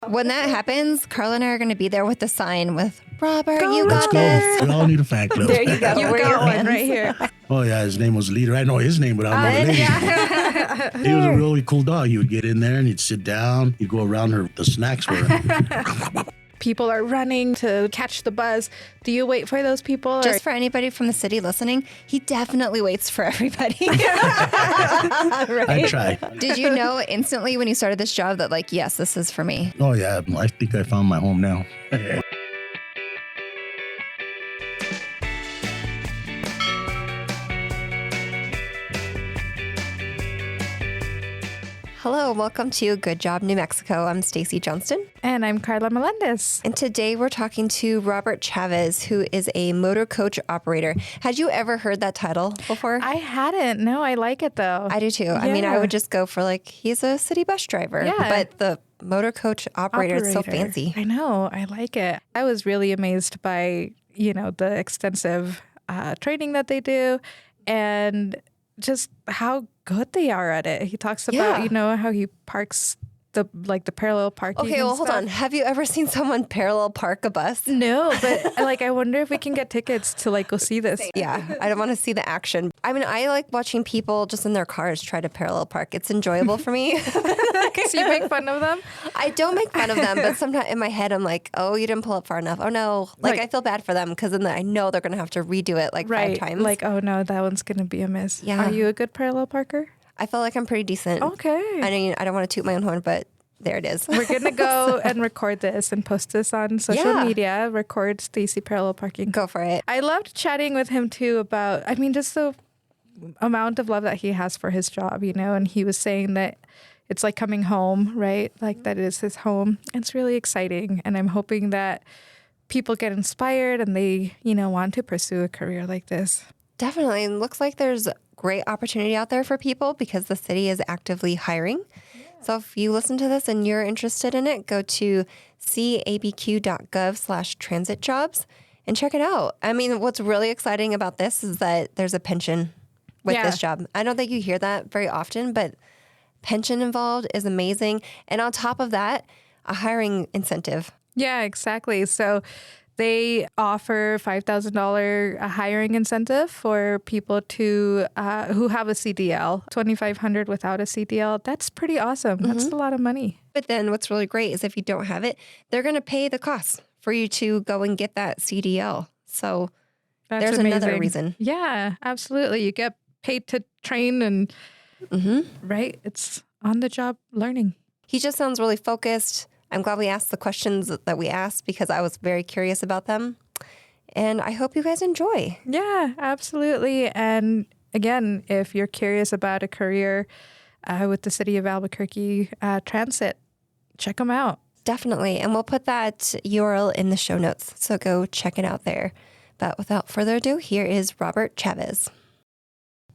When that happens, Carla and I are going to be there with the sign with Robert, you Let's got go. this. We all need a fan club. There you go. You We're your got one fans. right here. Oh, yeah, his name was Leader. I know his name, but I don't know the lady. Yeah. He was a really cool dog. He would get in there and he'd sit down. He'd go around her. The snacks were. People are running to catch the bus. Do you wait for those people? Just for anybody from the city listening, he definitely waits for everybody. I try. Did you know instantly when you started this job that, like, yes, this is for me? Oh, yeah. I think I found my home now. Hello, welcome to Good Job New Mexico. I'm Stacy Johnston. And I'm Carla Melendez. And today we're talking to Robert Chavez, who is a motor coach operator. Had you ever heard that title before? I hadn't. No, I like it though. I do too. I mean, I would just go for like, he's a city bus driver. Yeah. But the motor coach operator is so fancy. I know. I like it. I was really amazed by, the extensive training that they do and just how good they are at it. He talks about, how he parks the parallel parking. Okay, well, hold on. Have you ever seen someone parallel park a bus? No, but I wonder if we can get tickets to go see this. Yeah, I don't want to see the action. I mean, I like watching people just in their cars try to parallel park. It's enjoyable for me. So you make fun of them? I don't make fun of them, but sometimes in my head, I'm like, oh, you didn't pull up far enough. Oh, no. I feel bad for them because then I know they're going to have to redo it 5 times. Oh, no, that one's going to be a miss. Yeah. Are you a good parallel parker? I feel like I'm pretty decent. Okay. I mean, I don't want to toot my own horn, but there it is. We're going to go and record this and post this on social media. Record Stacy parallel parking. Go for it. I loved chatting with him too about, just the amount of love that he has for his job, and he was saying that it's like coming home, right? Like that is his home. It's really exciting. And I'm hoping that people get inspired and they, want to pursue a career like this. Definitely. And looks like there's great opportunity out there for people because the city is actively hiring. Yeah. So if you listen to this and you're interested in it, go to Cabq.gov/TransitJobs and check it out. I mean, what's really exciting about this is that there's a pension with this job. I don't think you hear that very often, but pension involved is amazing. And on top of that, a hiring incentive. Yeah, exactly. So they offer $5,000 hiring incentive for people to who have a CDL, $2,500 without a CDL. That's pretty awesome. Mm-hmm. That's a lot of money. But then what's really great is if you don't have it, they're going to pay the cost for you to go and get that CDL. So there's another reason. Yeah, absolutely. You get paid to train and right? It's on the job learning. He just sounds really focused. I'm glad we asked the questions that we asked because I was very curious about them. And I hope you guys enjoy. Yeah, absolutely. And again, if you're curious about a career with the city of Albuquerque Transit, check them out. Definitely. And we'll put that URL in the show notes. So go check it out there. But without further ado, here is Robert Chavez.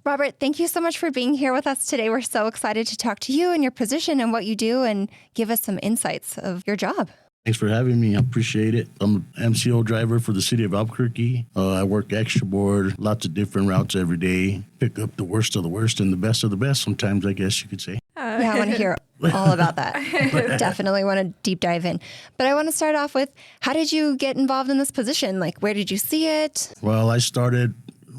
Robert, thank you so much for being here with us today. We're so excited to talk to you and your position and what you do and give us some insights of your job. Thanks for having me. I appreciate it. I'm an MCO driver for the city of Albuquerque. I work extra board, lots of different routes every day. Pick up the worst of the worst and the best of the best sometimes, I guess you could say. Yeah, I want to hear all about that. Definitely want to deep dive in. But I want to start off with, how did you get involved in this position? Where did you see it? Well,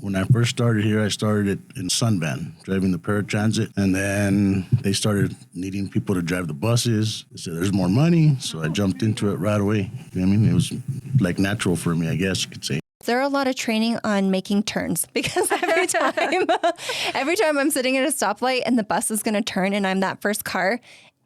when I first started here, I started in Sunvan, driving the paratransit. And then they started needing people to drive the buses. They said there's more money. So I jumped into it right away. It was natural for me, I guess you could say. There are a lot of training on making turns because every time I'm sitting at a stoplight and the bus is going to turn and I'm that first car,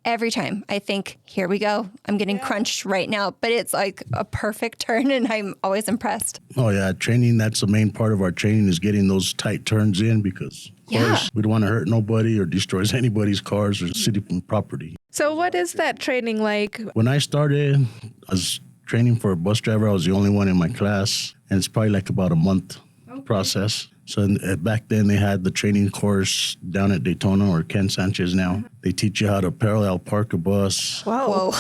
every time I think, here we go. I'm getting crunched right now. But it's like a perfect turn and I'm always impressed. Oh, yeah. Training, that's the main part of our training is getting those tight turns in because, of course, we don't want to hurt nobody or destroy anybody's cars or city property. So what is that training like? When I started, I was training for a bus driver. I was the only one in my class. And it's probably about a month process. So back then they had the training course down at Daytona or Ken Sanchez now. They teach you how to parallel park a bus. Whoa.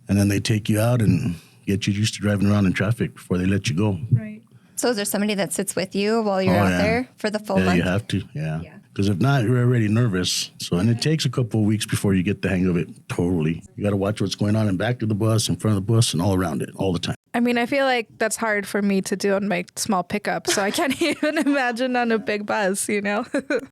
And then they take you out and get you used to driving around in traffic before they let you go. Right. So is there somebody that sits with you while you're out there for the full month? Yeah, you have to. Yeah. Because if not, you're already nervous. So, and it takes a couple of weeks before you get the hang of it totally. You got to watch what's going on in back of the bus, in front of the bus, and all around it all the time. I mean, I feel like that's hard for me to do on my small pickup, so I can't even imagine on a big bus, you know?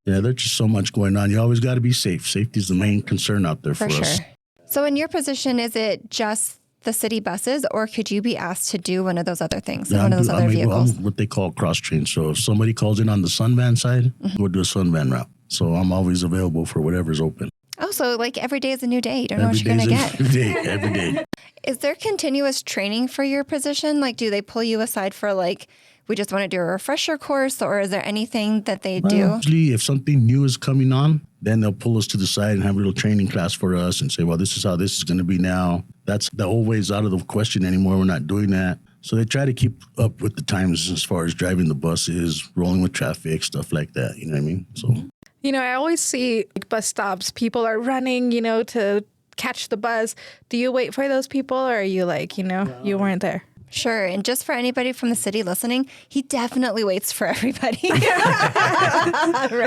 Yeah, there's just so much going on. You always got to be safe. Safety is the main concern out there for us. So in your position, is it just the city buses, or could you be asked to do one of those other things, one of those other vehicles? I'm what they call cross-trained. So if somebody calls in on the Sunvan side, we'll do a Sunvan route. So I'm always available for whatever's open. Oh, so like every day is a new day. You don't know what you're going to get. Every day. Is there continuous training for your position? Like, do they pull you aside for like, we just want to do a refresher course, or is there anything that they do? Usually if something new is coming on, then they'll pull us to the side and have a little training class for us and say, well, this is how this is going to be now. That's the whole ways out of the question anymore. We're not doing that. So they try to keep up with the times as far as driving the buses, rolling with traffic, stuff like that. You know what I mean? So, you know, I always see like, bus stops. People are running, you know, to catch the bus. Do you wait for those people, or are you like, you know, you weren't there? Sure. And just for anybody from the city listening, he definitely waits for everybody. Right?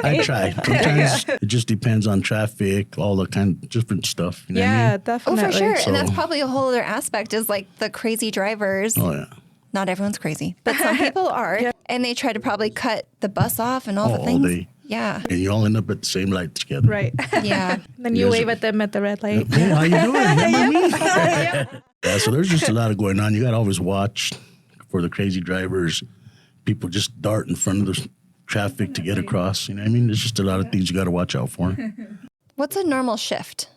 I try. Sometimes it just depends on traffic, all the kind of different stuff. You know what I mean? Definitely. Oh, for sure. So, and that's probably a whole other aspect is like the crazy drivers. Oh, yeah. Not everyone's crazy, but some people are. Yeah. And they try to probably cut the bus off and all the things. Day. Yeah. And you all end up at the same light together. Right. Yeah. Then you wave at them at the red light. Oh, how you doing? Remember me? Yeah, so there's just a lot of going on. You got to always watch for the crazy drivers. People just dart in front of the traffic to get across. You know what I mean? There's just a lot of things you got to watch out for. What's a normal shift?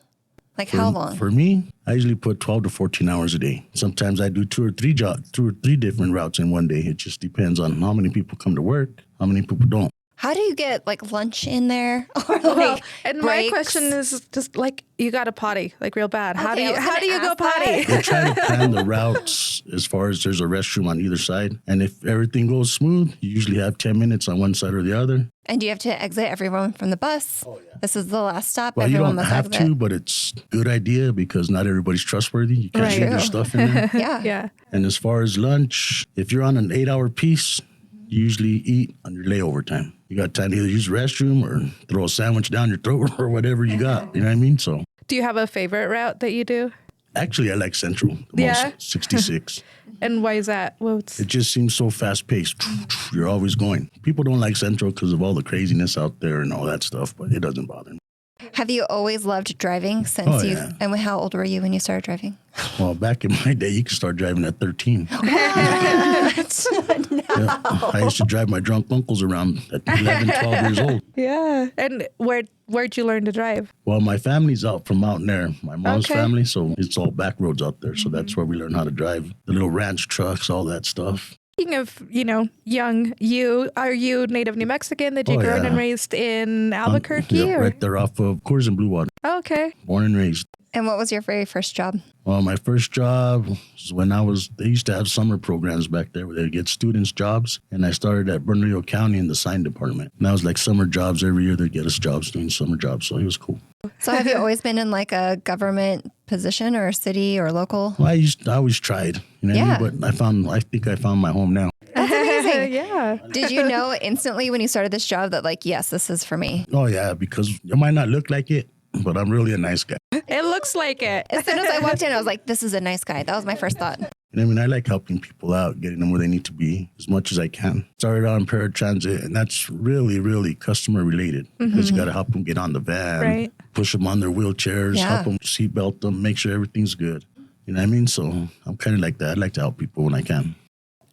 Like how long? For me, I usually put 12 to 14 hours a day. Sometimes I do two or three different routes in one day. It just depends on how many people come to work, how many people don't. How do you get like lunch in there? Or like and breaks? my question is just like, you got to potty like real bad. How Okay, do you go potty? They try to plan the routes as far as there's a restroom on either side. And if everything goes smooth, you usually have 10 minutes on one side or the other. And do you have to exit everyone from the bus? Oh, yeah. This is the last stop. Well, everyone you don't must have exit. to, but it's a good idea because not everybody's trustworthy. You can't leave your stuff in there. Yeah. And as far as lunch, if you're on an 8-hour piece, you usually eat on your layover time. You got time to either use the restroom or throw a sandwich down your throat or whatever you got. You know what I mean? So, Do you have a favorite route that you do? actually, I like Central the most, 66. And why is that? It just seems so fast-paced. You're always going. People don't like Central because of all the craziness out there and all that stuff, but it doesn't bother me. Have you always loved driving since you? Yeah. And how old were you when you started driving? Well, back in my day, you could start driving at 13. What? No. Yeah. I used to drive my drunk uncles around at 11, 12 years old. Yeah. And where'd you learn to drive? Well, my family's out from out there, my mom's Okay. family, so it's all back roads out there. So that's where we learn how to drive the little ranch trucks, all that stuff. Speaking of, young are you native New Mexican? Did you Oh, grow yeah. and raised in Albuquerque? Yep, or? right there off of Coors and Blue Water. Oh, okay. Born and raised. And what was your very first job? Well, my first job was when they used to have summer programs back there where they'd get students jobs. And I started at Bernalillo County in the sign department. And that was like summer jobs. Every year they'd get us jobs doing summer jobs. So it was cool. So have you always been in like a government position or a city or local? Well, I always tried, you know what I mean? But I think I found my home now. That's amazing. Yeah. Did you know instantly when you started this job that like, yes, this is for me? Oh, yeah, because it might not look like it, but I'm really a nice guy. It looks like it. As soon as I walked in, I was like, this is a nice guy. That was my first thought. And I mean, I like helping people out, getting them where they need to be as much as I can. Started out in paratransit, and that's really, really customer related because you got to help them get on the van, Right. push them on their wheelchairs, Yeah. help them seatbelt them, make sure everything's good. You know what I mean? So I'm kind of like that. I like to help people when I can.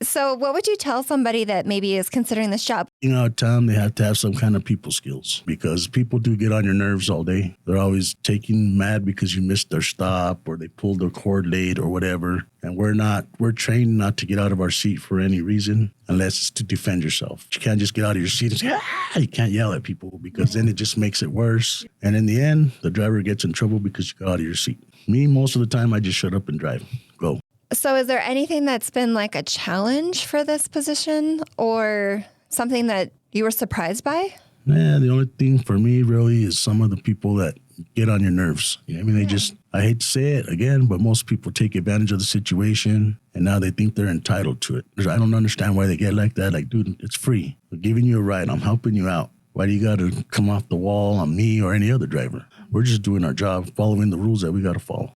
So what would you tell somebody that maybe is considering this job? You know, Tom, they have to have some kind of people skills because people do get on your nerves all day. They're always taking mad because you missed their stop or they pulled their cord late or whatever. And we're trained not to get out of our seat for any reason unless it's to defend yourself. You can't just get out of your seat and say, ah! You can't yell at people because then it just makes it worse. And in the end, the driver gets in trouble because you got out of your seat. Me, most of the time, I just shut up and drive. Go. So is there anything that's been like a challenge for this position or something that you were surprised by? Yeah, the only thing for me really is some of the people that get on your nerves. You know what I mean? I hate to say it again, but most people take advantage of the situation and now they think they're entitled to it. I don't understand why they get like that. Like, dude, it's free. We're giving you a ride. I'm helping you out. Why do you got to come off the wall on me or any other driver? We're just doing our job, following the rules that we got to follow.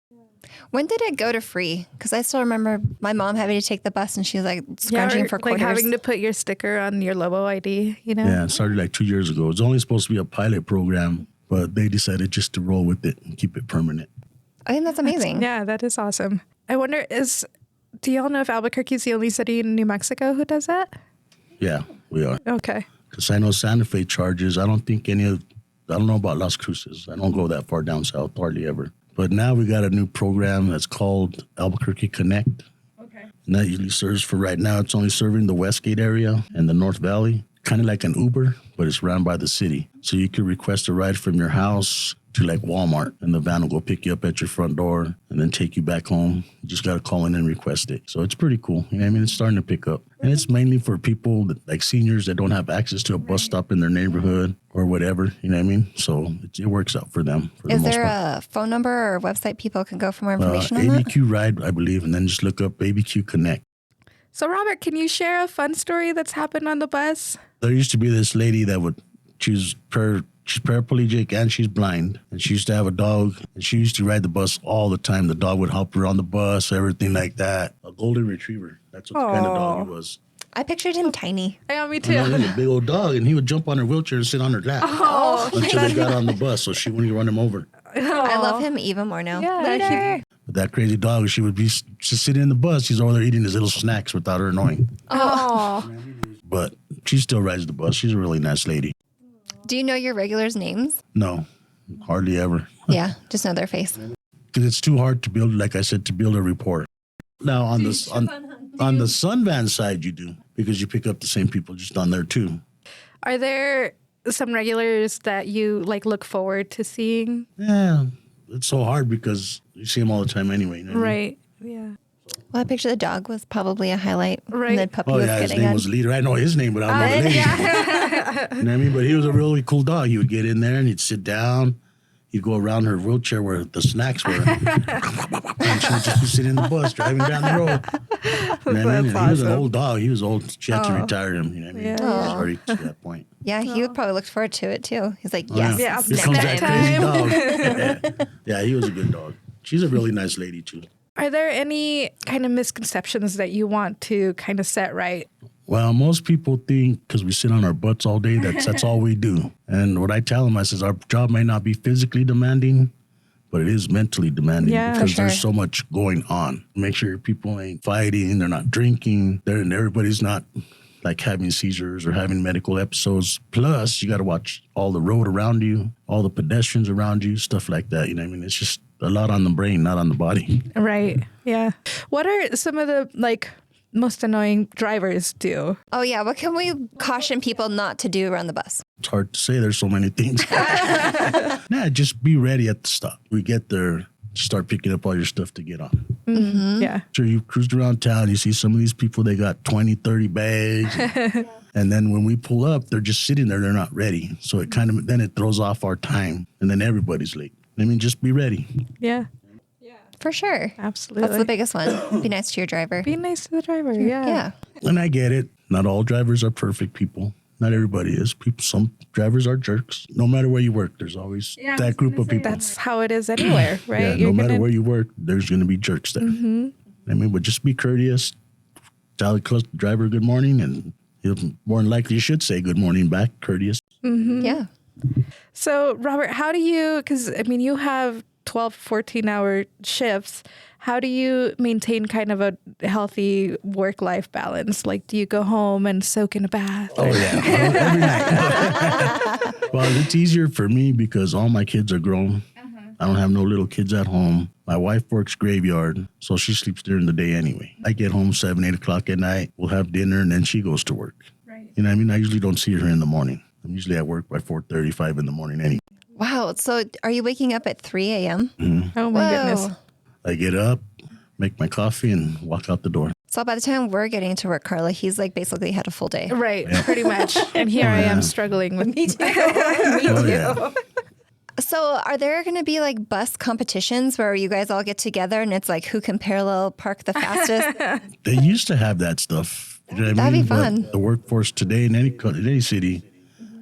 When did it go to free? Because I still remember my mom having to take the bus and she was like scrounging for quarters. Like having to put your sticker on your Lobo ID, you know? Yeah, it started like 2 years ago. It's only supposed to be a pilot program, but they decided just to roll with it and keep it permanent. I think that's amazing. Yeah, that is awesome. I wonder, do y'all know if Albuquerque is the only city in New Mexico who does that? Yeah, we are. Okay. Because I know Santa Fe charges. I don't know about Las Cruces. I don't go that far down south, hardly ever. But now we got a new program that's called Albuquerque Connect. Okay. And that usually serves for right now. It's only serving the Westgate area and the North Valley. Kind of like an Uber, but it's run by the city. So you could request a ride from your house to like Walmart, and the van will go pick you up at your front door and then take you back home. You just got to call in and request it. So it's pretty cool. You know what I mean? It's starting to pick up. And it's mainly for people like seniors that don't have access to a bus stop in their neighborhood or whatever. You know what I mean? So it works out for them. Is there a phone number or website people can go for more information on that? ABQ Ride, I believe, and then just look up ABQ Connect. So, Robert, can you share a fun story that's happened on the bus? There used to be this lady that she's paraplegic and she's blind. And she used to have a dog, and she used to ride the bus all the time. The dog would help her on the bus, everything like that. A golden retriever. That's what the kind of dog he was. I pictured him tiny. Yeah, me too. He was a big old dog, and he would jump on her wheelchair and sit on her lap until they got on the bus, so she wouldn't run him over. I love him even more now. Yeah, Later. But that crazy dog, she would be just sitting in the bus. He's over there eating his little snacks without her knowing. Oh. But she still rides the bus. She's a really nice lady. Do you know your regulars' names? No, hardly ever. Yeah, just know their face. Because it's too hard to build, like I said, to build a rapport. Now, on the Sunvan side, you do, because you pick up the same people just on there, too. Are there some regulars that you look forward to seeing? Yeah, it's so hard because you see them all the time anyway. You know what I mean? Right. Yeah. Well, I picture the dog was probably a highlight. Right. And the puppy Oh, was yeah, his getting name on. was Leader. I know his name, but I don't know the name. You know what I mean? But he was a really cool dog. He would get in there and he'd sit down. He'd go around her wheelchair where the snacks were. And she would just be sitting in the bus driving down the road. You know what I mean? And he was an old dog. He was old. She had to retire him. You know what I mean? Yeah. He was already to that point. Yeah, he would probably look forward to it too. He's like, Oh, yes, Yeah, it's Here next comes that time. crazy dog. Yeah, he was a good dog. She's a really nice lady, too. Are there any kind of misconceptions that you want to kind of set right? Well, most people think because we sit on our butts all day, that's all we do. And what I tell them, I says, our job may not be physically demanding, but it is mentally demanding because there's so much going on. Make sure people ain't fighting, they're not drinking, and everybody's not like having seizures or having medical episodes. Plus, you got to watch all the road around you, all the pedestrians around you, stuff like that. You know what I mean? It's just a lot on the brain, not on the body. Right. Yeah. What are some of the most annoying drivers do? Oh, yeah. What can we caution people not to do around the bus? It's hard to say. There's so many things. Nah, just be ready at the stop. We get there, start picking up all your stuff to get on. Mm-hmm. Yeah. Sure, you cruised around town, you see some of these people, they got 20, 30 bags. And then when we pull up, they're just sitting there, they're not ready. So it then it throws off our time, and then everybody's late. I mean, just be ready. Yeah. For sure. Absolutely. That's the biggest one. Be nice to your driver. Be nice to the driver. Yeah. Yeah. And I get it. Not all drivers are perfect people. Not everybody is. Some drivers are jerks. No matter where you work, there's always that group of people. That's how it is anywhere, right? Yeah, no matter where you work, there's going to be jerks there. Mm-hmm. I mean, but just be courteous. Tell the driver good morning, and he'll more than likely you should say good morning back, courteous. Mm-hmm. Yeah. So, Robert, how do you, because you have 12, 14-hour shifts. How do you maintain kind of a healthy work-life balance? Do you go home and soak in a bath? Oh, yeah. Every night. Well, it's easier for me because all my kids are grown. I don't have no little kids at home. My wife works graveyard, so she sleeps during the day anyway. I get home 7, 8 o'clock at night. We'll have dinner, and then she goes to work. Right. You know what I mean? I usually don't see her in the morning. I'm usually at work by 4:35 in the morning anyway. Wow. So are you waking up at 3 a.m.? Mm-hmm. Oh, my goodness. I get up, make my coffee, and walk out the door. So by the time we're getting to work, Carla, he's basically had a full day. Right, pretty much. And here I am struggling with me too. Yeah. So are there going to be bus competitions where you guys all get together and it's who can parallel park the fastest? They used to have that stuff. You know what I That'd mean? be fun. But the workforce today in any city,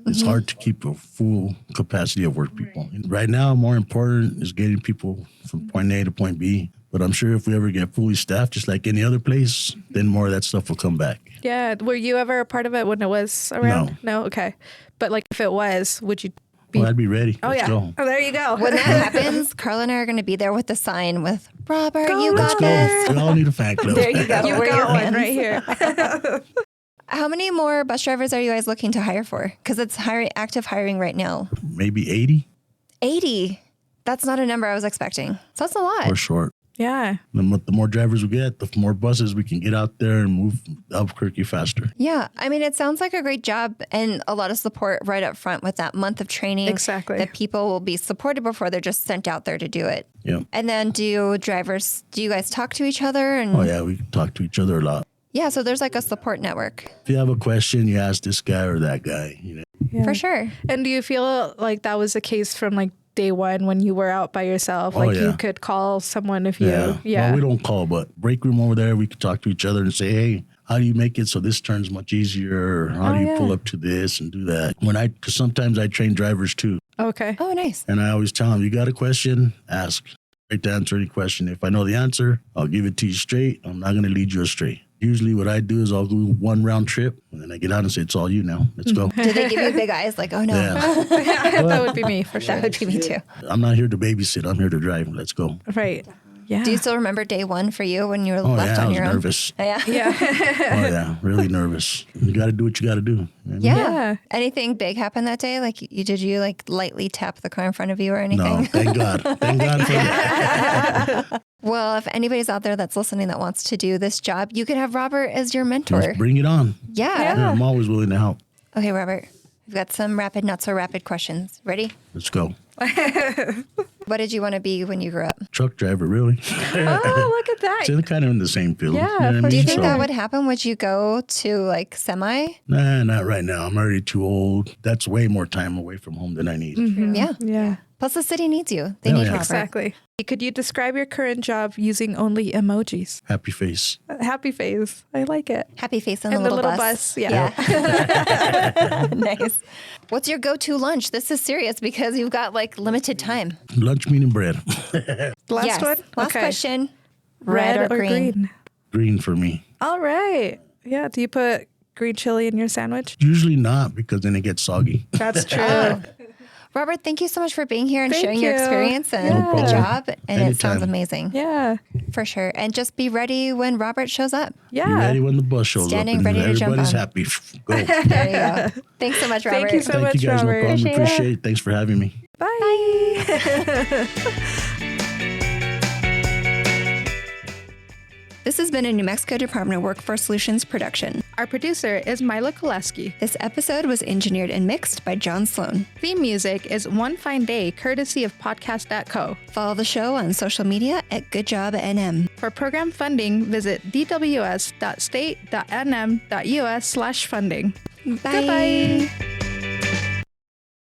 It's hard to keep a full capacity of work people. Right now, more important is getting people from point A to point B. But I'm sure if we ever get fully staffed, just like any other place, then more of that stuff will come back. Yeah. Were you ever a part of it when it was around? No. Okay. But like if it was, would you be? Well, I'd be ready. Let's go. Oh, there you go. When that happens, Carla and I are going to be there with the sign with Robert, you Let's got go. this. We all need a fan club. There you go. You We're your got one fans. right here. How many more bus drivers are you guys looking to hire for? Because it's active hiring right now. Maybe 80 80. That's not a number I was expecting. So that's a lot. or short. Yeah. The more drivers we get, the more buses we can get out there and move Albuquerque faster. Yeah. I mean, it sounds like a great job and a lot of support right up front with that month of training. Exactly. That people will be supported before they're just sent out there to do it. Yeah. And then do you guys talk to each other? And Oh, yeah. We talk to each other a lot. yeah, so there's like a support network. If you have a question, you ask this guy or that guy. Yeah. For sure. And do you feel like that was the case from like day one when you were out by yourself? Oh, Like yeah. you could call someone if you, Well, we don't call, but break room over there, we could talk to each other and say, hey, how do you make it so this turns much easier? Or how do you pull up to this and do that? Because sometimes I train drivers too. Okay. Oh, nice. And I always tell them, you got a question, ask. Right to answer any question. If I know the answer, I'll give it to you straight. I'm not going to lead you astray. Usually what I do is I'll do one round trip and then I get out and say, it's all you now. Let's go. Did they give you big eyes like, oh no? Yeah. That would be me for sure. That would be me too. I'm not here to babysit. I'm here to drive. Let's go. Right. Yeah. Do you still remember day one for you when you were Oh, left yeah, I on was your own? nervous. Yeah. Yeah. Oh, yeah, really nervous. You got to do what you got to do. Yeah. Yeah. Anything big happen that day? Like did you like lightly tap the car in front of you or anything? No, thank God. Thank God for that. Well, if anybody's out there that's listening that wants to do this job, you could have Robert as your mentor. Just bring it on. Yeah. Yeah, I'm always willing to help. Okay, Robert. We've got some rapid, not so rapid questions. Ready? Let's go. What did you want to be when you grew up? Truck driver, really? Oh, look at that. So they're kind of in the same field. Yeah, You know what I for Do you mean? think So- that would happen? Would you go to like semi? Nah, not right now. I'm already too old. That's way more time away from home than I need. Yeah. Yeah. Plus the city needs you. They Oh, need yeah. Robert. Exactly. Could you describe your current job using only emojis? Happy face. Happy face. I like it. Happy face in And the little bus. Yeah. Nice. What's your go-to lunch? This is serious because you've got like limited time. Lunch, meat, and bread. Last Yes. one. Last Okay. question. Red or green? Green for me. All right. Yeah. Do you put green chili in your sandwich? Usually not because then it gets soggy. That's true. Robert, thank you so much for being here and Thank sharing your you. experience and No the problem. job. And it sounds Anytime. amazing. Yeah. For sure. And just be ready when Robert shows up. Yeah. Be ready when the bus shows Standing up and ready to jump everybody's on. happy. Go. There you go. Thanks so much, Robert. Thank you so Thank much, you guys. Robert. No problem. Appreciate it. Appreciate it. Thanks for having me. Bye. This has been a New Mexico Department of Workforce Solutions production. Our producer is Mila Koleski. This episode was engineered and mixed by John Sloan. Theme music is One Fine Day, courtesy of Podcast.co. Follow the show on social media at GoodJobNM. For program funding, visit dws.state.nm.us/funding. Bye. Goodbye.